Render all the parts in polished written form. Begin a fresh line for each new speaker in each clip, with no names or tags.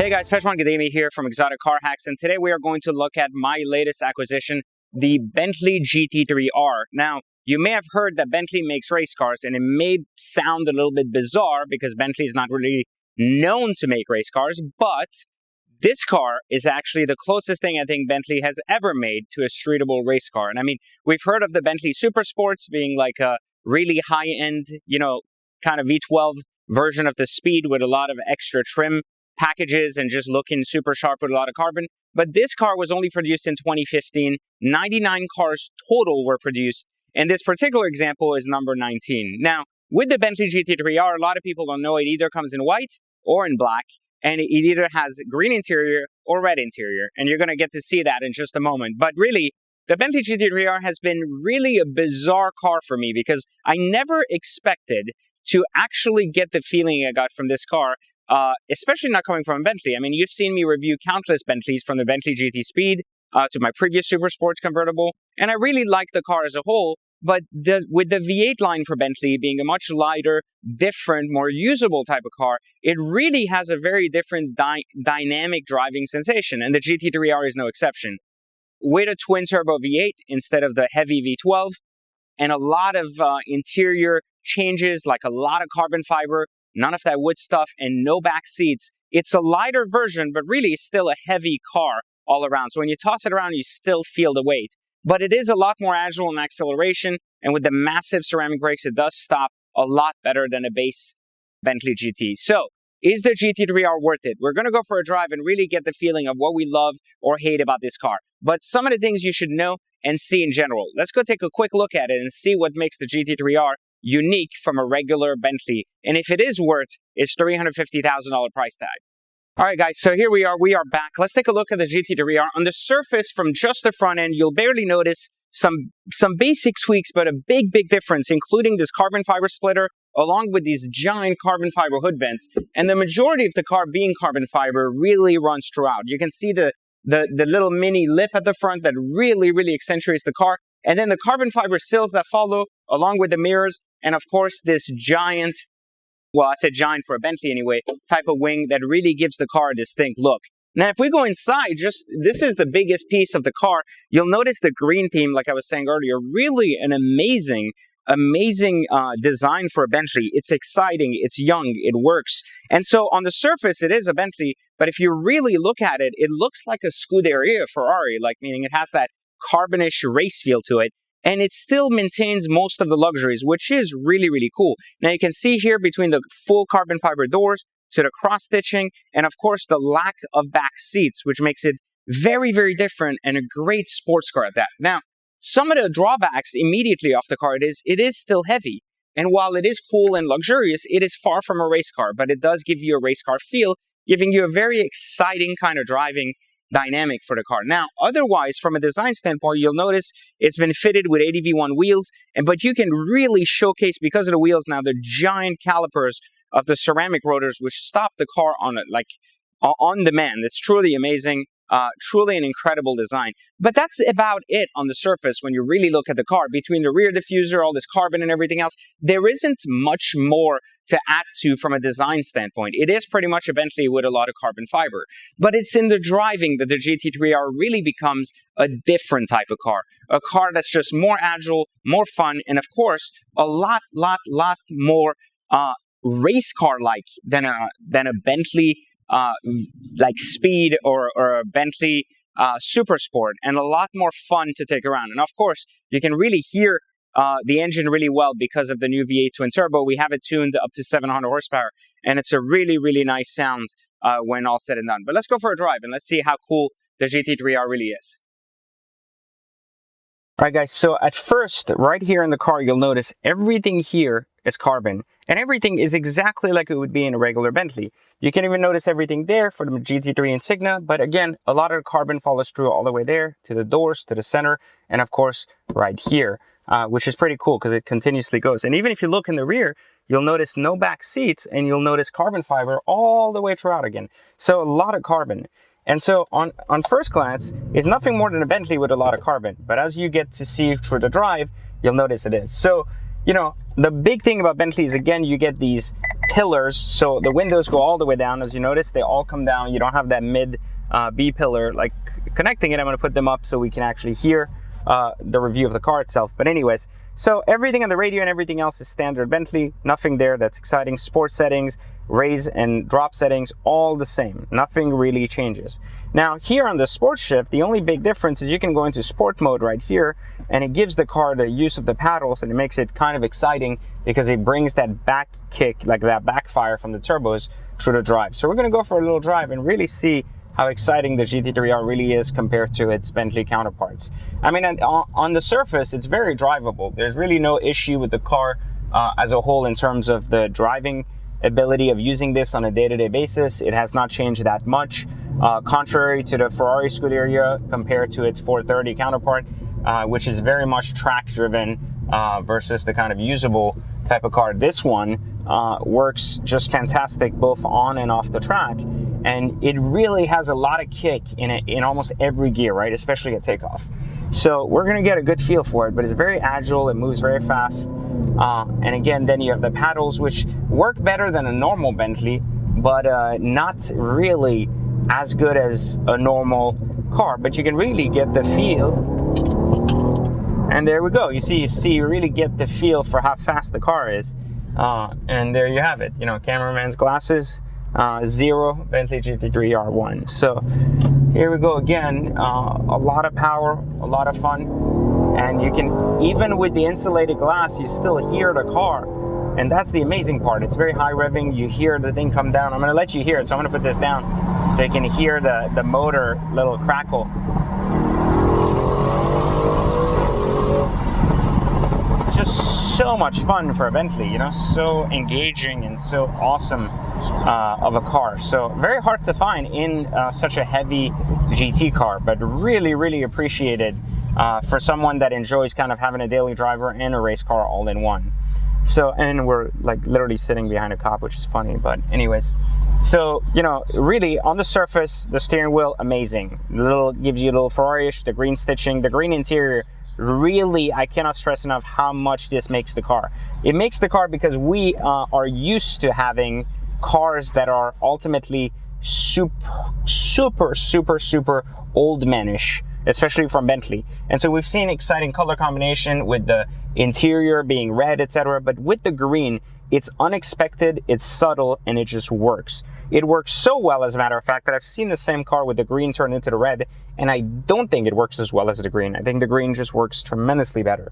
Hey guys, Peshwan Gademi here from Exotic Car Hacks, and today we are going to look at my latest acquisition, the Bentley GT3R. Now, you may have heard that Bentley makes race cars, and it may sound a little bit bizarre because Bentley is not really known to make race cars, but this car is actually the closest thing I think Bentley has ever made to a streetable race car. And I mean, we've heard of the Bentley Super Sports being like a really high-end, kind of V12 version of the Speed with a lot of extra trim packages and just looking super sharp with a lot of carbon. But this car was only produced in 2015. 99 cars total were produced, and this particular example is number 19. Now, with the Bentley GT3R, a lot of people don't know it either comes in white or in black, and it either has green interior or red interior, and you're going to get to see that in just a moment. But really, the Bentley GT3R has been really a bizarre car for me because I never expected to actually get the feeling I got from this car, especially not coming from a Bentley. I mean, you've seen me review countless Bentleys, from the Bentley GT Speed to my previous Super Sports convertible, and I really like the car as a whole. But with the V8 line for Bentley being a much lighter, different, more usable type of car, it really has a very different dynamic driving sensation, and the GT3R is no exception. With a twin-turbo V8 instead of the heavy V12, and a lot of interior changes, like a lot of carbon fiber, none of that wood stuff, and no back seats. It's a lighter version, but really still a heavy car all around. So when you toss it around, you still feel the weight. But it is a lot more agile in acceleration, and with the massive ceramic brakes, it does stop a lot better than a base Bentley GT. So, is the GT3R worth it? We're going to go for a drive and really get the feeling of what we love or hate about this car. But some of the things you should know and see in general. Let's go take a quick look at it and see what makes the GT3R unique from a regular Bentley, and if it is worth its $350,000 price tag. All right, guys, so here we are back. Let's take a look at the GT3R. On the surface, from just the front end, you'll barely notice some basic tweaks, but a big difference, including this carbon fiber splitter, along with these giant carbon fiber hood vents. And the majority of the car being carbon fiber really runs throughout. You can see the little mini lip at the front that really accentuates the car. And then the carbon fiber sills that follow, along with the mirrors, and of course this giant, well, I said giant for a Bentley anyway, type of wing that really gives the car a distinct look. Now, if we go inside, this is the biggest piece of the car. You'll notice the green theme, like I was saying earlier, really an amazing design for a Bentley. It's exciting, it's young, it works. And so on the surface, it is a Bentley, but if you really look at it, it looks like a Scuderia Ferrari, like meaning it has that carbonish race feel to it, and it still maintains most of the luxuries, which is really cool. Now you can see here between the full carbon fiber doors to the cross stitching, and of course the lack of back seats, which makes it very different and a great sports car at that. Now, some of the drawbacks immediately off the car, it is still heavy, and while it is cool and luxurious, it is far from a race car, but it does give you a race car feel, giving you a very exciting kind of driving dynamic for the car. Now, otherwise, from a design standpoint, you'll notice it's been fitted with ADV1 wheels, but you can really showcase, because of the wheels now, the giant calipers of the ceramic rotors, which stop the car on demand. It's truly amazing. Truly an incredible design. But that's about it on the surface when you really look at the car. Between the rear diffuser, all this carbon and everything else, there isn't much more to add to from a design standpoint. It is pretty much a Bentley with a lot of carbon fiber. But it's in the driving that the GT3R really becomes a different type of car. A car that's just more agile, more fun, and of course, a lot more race car-like than a Bentley like Speed or a Bentley Super Sport, and a lot more fun to take around. And of course, you can really hear the engine really well because of the new V8 twin turbo. We have it tuned up to 700 horsepower, and it's a really nice sound when all said and done. But let's go for a drive and let's see how cool the GT3R really is. All right, guys, so at first, right here in the car, you'll notice everything here is carbon, and everything is exactly like it would be in a regular Bentley. You can even notice everything there for the GT3 Insignia, but again, a lot of the carbon follows through all the way there, to the doors, to the center, and of course, right here, which is pretty cool because it continuously goes. And even if you look in the rear, you'll notice no back seats, and you'll notice carbon fiber all the way throughout again. So a lot of carbon. And so on first glance, it's nothing more than a Bentley with a lot of carbon. But as you get to see through the drive, you'll notice it is. So, you know, the big thing about Bentley is, again, you get these pillars, so the windows go all the way down. As you notice, they all come down. You don't have that mid B pillar like connecting it. I'm going to put them up so we can actually hear the review of the car itself. But anyways, so everything on the radio and everything else is standard Bentley. Nothing there that's exciting. Sport settings, raise and drop settings, all the same. Nothing really changes. Now here on the sport shift, the only big difference is you can go into sport mode right here, and it gives the car the use of the paddles, and it makes it kind of exciting because it brings that back kick, like that backfire from the turbos through the drive. So we're going to go for a little drive and really see how exciting the GT3R really is compared to its Bentley counterparts. I mean, on the surface, it's very drivable. There's really no issue with the car as a whole in terms of the driving ability of using this on a day-to-day basis. It has not changed that much, contrary to the Ferrari Scuderia compared to its 430 counterpart, which is very much track-driven versus the kind of usable type of car. This one works just fantastic both on and off the track, and it really has a lot of kick in almost every gear, right? Especially at takeoff. So we're gonna get a good feel for it, but it's very agile, it moves very fast. And again, then you have the paddles, which work better than a normal Bentley, but not really as good as a normal car, but you can really get the feel. And there we go. You really get the feel for how fast the car is. And there you have it. You know, cameraman's glasses, 0, Bentley GT3R 1. So here we go again. A lot of power, a lot of fun. And you can, even with the insulated glass, you still hear the car. And that's the amazing part. It's very high revving. You hear the thing come down. I'm going to let you hear it. So I'm going to put this down so you can hear the motor little crackle. Just so much fun for a Bentley, you know, so engaging and so awesome of a car. So very hard to find in such a heavy GT car, but really, really appreciated for someone that enjoys kind of having a daily driver and a race car all in one. So, and we're like literally sitting behind a cop, which is funny, but anyways. So, you know, really on the surface, the steering wheel, amazing. Gives you a little Ferrari-ish, the green stitching, the green interior. Really, I cannot stress enough how much this makes the car. It makes the car because we are used to having cars that are ultimately super old manish, especially from Bentley. And so we've seen exciting color combination with the interior being red, etc. But with the green, it's unexpected, it's subtle, and it just works. It works so well, as a matter of fact, that I've seen the same car with the green turn into the red, and I don't think it works as well as the green. I think the green just works tremendously better.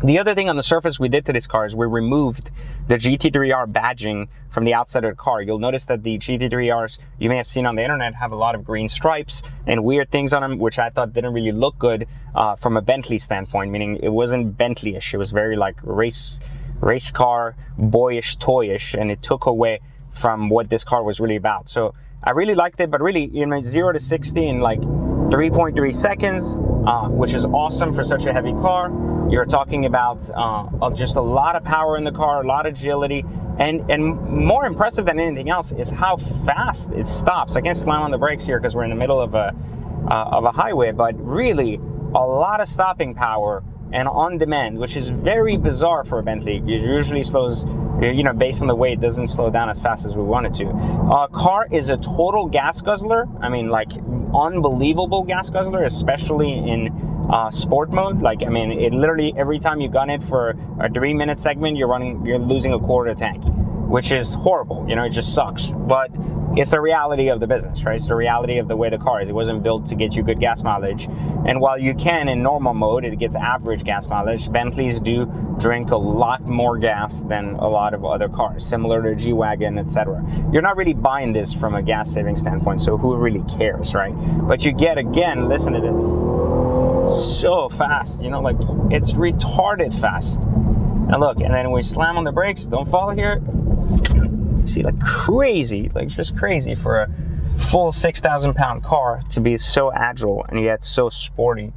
The other thing on the surface we did to this car is we removed the GT3R badging from the outside of the car. You'll notice that the GT3Rs you may have seen on the internet have a lot of green stripes and weird things on them, which I thought didn't really look good from a Bentley standpoint, meaning it wasn't Bentley-ish. It was very like race car, boyish, toyish, and it took away from what this car was really about. So I really liked it, but really, you know, 0 to 60 in like 3.3 seconds, which is awesome for such a heavy car. You're talking about just a lot of power in the car, a lot of agility, and more impressive than anything else is how fast it stops. I can't slam on the brakes here because we're in the middle of a highway, but really a lot of stopping power and on demand, which is very bizarre for a Bentley. It usually slows, you know, based on the weight, it doesn't slow down as fast as we want it to. Car is a total gas guzzler. I mean, like unbelievable gas guzzler, especially in sport mode. Like, I mean, it literally, every time you gun it for a 3-minute segment, you're losing a quarter tank, which is horrible. You know, it just sucks. But it's the reality of the business, right? It's the reality of the way the car is. It wasn't built to get you good gas mileage. And while you can in normal mode, it gets average gas mileage. Bentleys do drink a lot more gas than a lot of other cars, similar to G-Wagon, etc. You're not really buying this from a gas saving standpoint, so who really cares, right? But you get, again, listen to this. So fast, you know, like it's retarded fast. And look, and then we slam on the brakes, don't fall here. You see, like crazy, like just crazy for a full 6,000 pound car to be so agile and yet so sporty.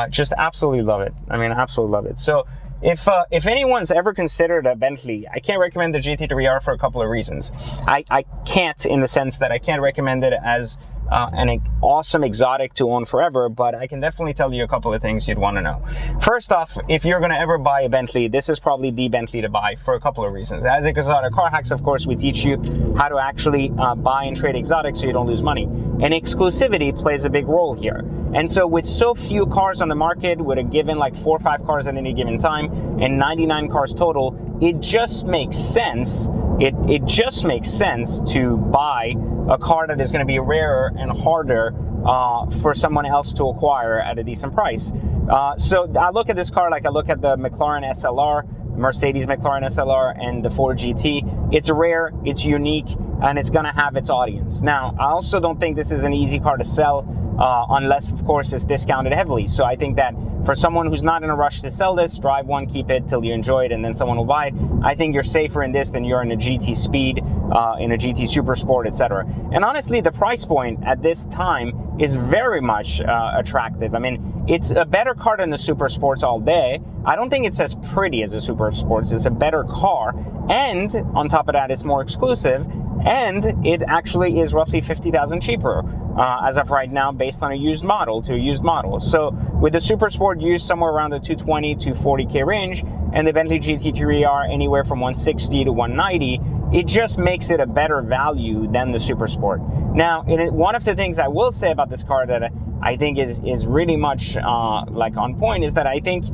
Just absolutely love it. I mean, absolutely love it. So if anyone's ever considered a Bentley, I can't recommend the GT3R for a couple of reasons. I can't, in the sense that I can't recommend it as an awesome exotic to own forever, but I can definitely tell you a couple of things you'd want to know. First off, if you're going to ever buy a Bentley, this is probably the Bentley to buy for a couple of reasons. As Exotic Car Hacks, of course, we teach you how to actually buy and trade exotics so you don't lose money. And exclusivity plays a big role here. And so with so few cars on the market, with a given like 4 or 5 cars at any given time and 99 cars total, it just makes sense. It just makes sense to buy a car that is going to be rarer and harder for someone else to acquire at a decent price. So I look at this car like I look at the McLaren SLR, Mercedes McLaren SLR, and the Ford GT. It's rare, it's unique, and it's going to have its audience. Now, I also don't think this is an easy car to sell unless, of course, it's discounted heavily. So I think that for someone who's not in a rush to sell this, drive one, keep it till you enjoy it, and then someone will buy it. I think you're safer in this than you're in a GT Speed, in a GT Super Sport, etc. And honestly, the price point at this time is very much attractive. I mean, it's a better car than the Super Sports all day. I don't think it's as pretty as the Super Sports. It's a better car, and on top of that, it's more exclusive, and it actually is roughly 50,000 cheaper as of right now, based on a used model to a used model. So with the Super Sport used somewhere around the 220 to 40K range, and the Bentley GT3R anywhere from 160 to 190, it just makes it a better value than the Super Sport. Now, one of the things I will say about this car that I think is really much like on point is that I think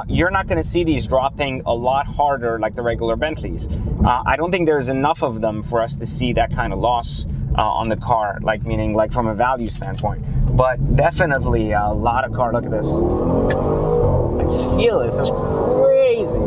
you're not going to see these dropping a lot harder like the regular Bentleys. I don't think there's enough of them for us to see that kind of loss on the car, like meaning like from a value standpoint. But definitely a lot of car. Look at this. I feel this. It's crazy.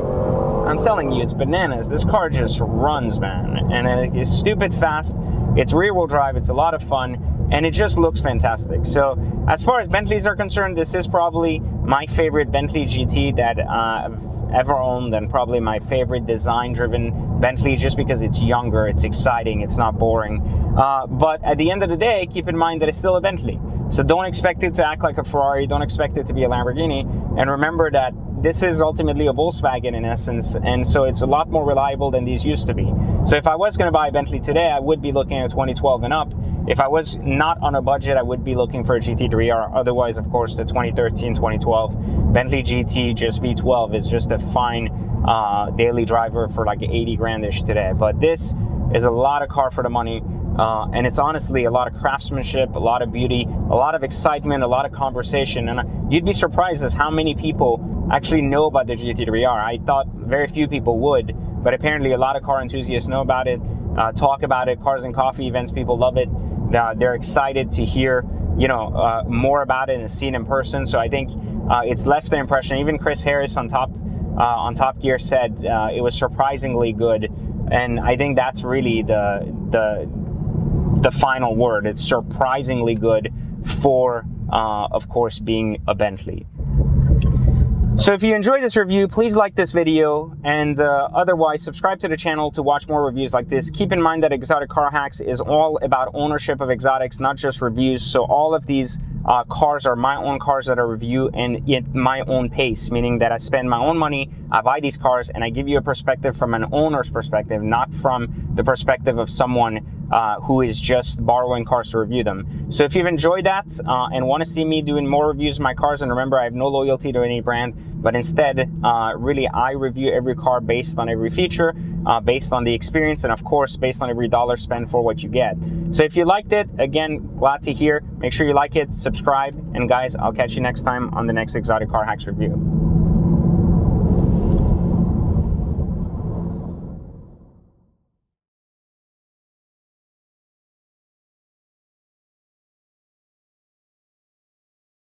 I'm telling you, it's bananas. This car just runs, man, and it is stupid fast. It's rear-wheel drive. It's a lot of fun, and it just looks fantastic. So as far as Bentleys are concerned, this is probably my favorite Bentley GT that I've ever owned, and probably my favorite design-driven Bentley, just because it's younger, it's exciting, it's not boring. But at the end of the day, keep in mind that it's still a Bentley. So don't expect it to act like a Ferrari, don't expect it to be a Lamborghini, and remember that this is ultimately a Volkswagen in essence, and so it's a lot more reliable than these used to be. So if I was going to buy a Bentley today, I would be looking at 2012 and up. If I was not on a budget, I would be looking for a GT3R. Otherwise, of course, the 2013, 2012 Bentley GT, just V12, is just a fine daily driver for like 80 grand-ish today. But this is a lot of car for the money. And it's honestly a lot of craftsmanship, a lot of beauty, a lot of excitement, a lot of conversation. And you'd be surprised as how many people actually know about the GT3R. I thought very few people would, but apparently a lot of car enthusiasts know about it, talk about it. Cars and coffee events, people love it. They're excited to hear, you know, more about it and see it in person. So I think it's left an impression. Even Chris Harris on Top Gear said it was surprisingly good, and I think that's really the final word. It's surprisingly good for, of course, being a Bentley. So if you enjoyed this review, please like this video, and otherwise subscribe to the channel to watch more reviews like this. Keep in mind that Exotic Car Hacks is all about ownership of exotics, not just reviews. So all of these cars are my own cars that I review, and at my own pace, meaning that I spend my own money, I buy these cars, and I give you a perspective from an owner's perspective, not from the perspective of someone who is just borrowing cars to review them. So if you've enjoyed that and want to see me doing more reviews of my cars, and remember, I have no loyalty to any brand, but instead, really, I review every car based on every feature, based on the experience, and of course, based on every dollar spent for what you get. So if you liked it, again, glad to hear. Make sure you like it, subscribe, and guys, I'll catch you next time on the next Exotic Car Hacks review.